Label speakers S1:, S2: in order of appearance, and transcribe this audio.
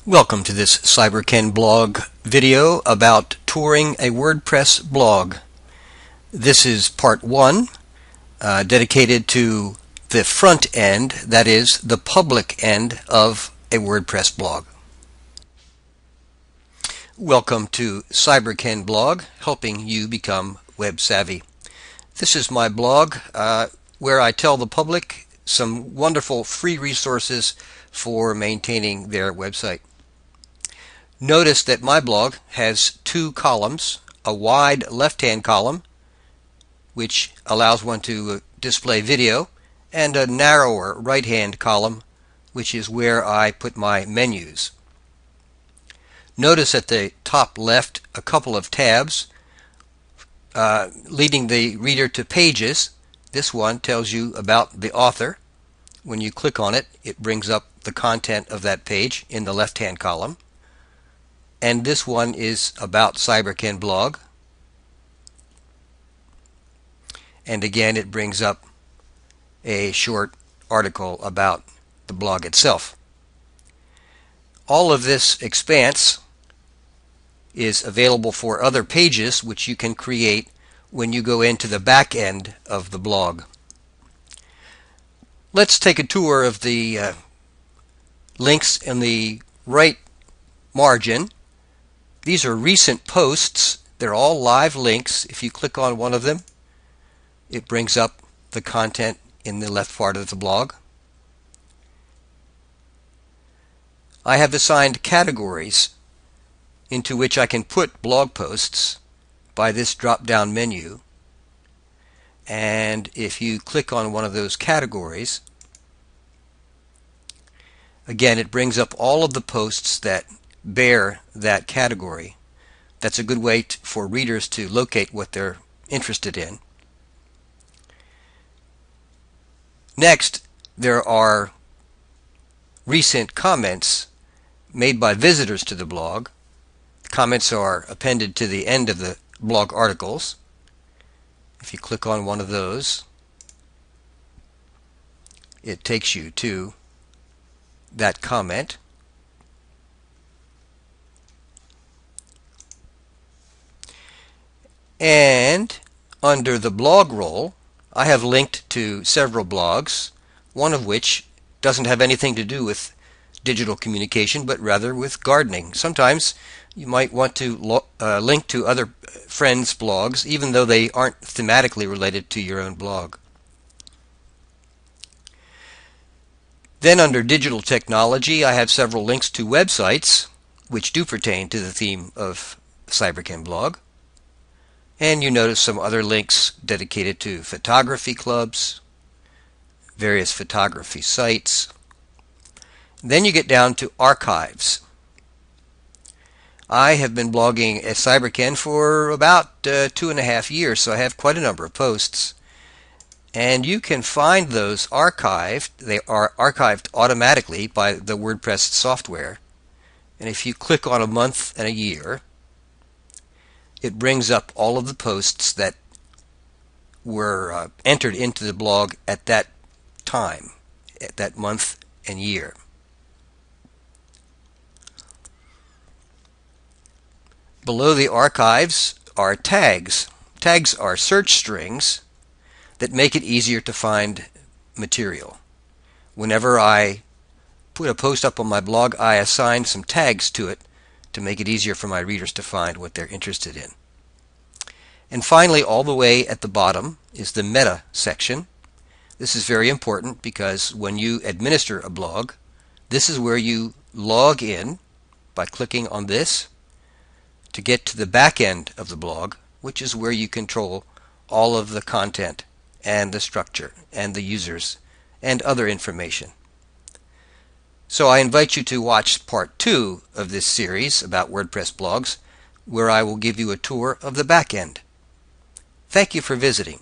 S1: Welcome to this CyberKen blog video about touring a WordPress blog. This is part 1, dedicated to the front end, that is, the public end of a WordPress blog. Welcome to CyberKen blog, helping you become web savvy. This is my blog where I tell the public some wonderful free resources for maintaining their website. Notice that my blog has 2 columns, a wide left-hand column, which allows one to display video, and a narrower right-hand column, which is where I put my menus. Notice at the top left a couple of tabs leading the reader to pages. This one tells you about the author. When you click on it, it brings up the content of that page in the left-hand column. And this one is about CyberKen blog. And again, it brings up a short article about the blog itself. All of this expanse is available for other pages which you can create when you go into the back end of the blog. Let's take a tour of the links in the right margin. These are recent posts. They're all live links. If you click on one of them, it brings up the content in the left part of the blog. I have assigned categories into which I can put blog posts by this drop-down menu. And if you click on one of those categories, again, it brings up all of the posts that bear that category. That's a good way for readers to locate what they're interested in. Next, there are recent comments made by visitors to the blog. Comments are appended to the end of the blog articles. If you click on one of those, it takes you to that comment. And under the blog role, I have linked to several blogs, one of which doesn't have anything to do with digital communication, but rather with gardening. Sometimes you might want to link to other friends' blogs, even though they aren't thematically related to your own blog. Then under digital technology, I have several links to websites which do pertain to the theme of CyberKen blog. And you notice some other links dedicated to photography clubs, various photography sites. Then you get down to archives. I have been blogging at CyberKen for about 2.5 years, so I have quite a number of posts. And you can find those archived. They are archived automatically by the WordPress software. And if you click on a month and a year, it brings up all of the posts that were entered into the blog at that time, at that month and year. Below the archives are tags. Tags are search strings that make it easier to find material. Whenever I put a post up on my blog, I assign some tags to it to make it easier for my readers to find what they're interested in. And finally, all the way at the bottom is the meta section. This is very important because when you administer a blog, this is where you log in by clicking on this to get to the back end of the blog, which is where you control all of the content and the structure and the users and other information. So I invite you to watch part 2 of this series about WordPress blogs, where I will give you a tour of the back end. Thank you for visiting.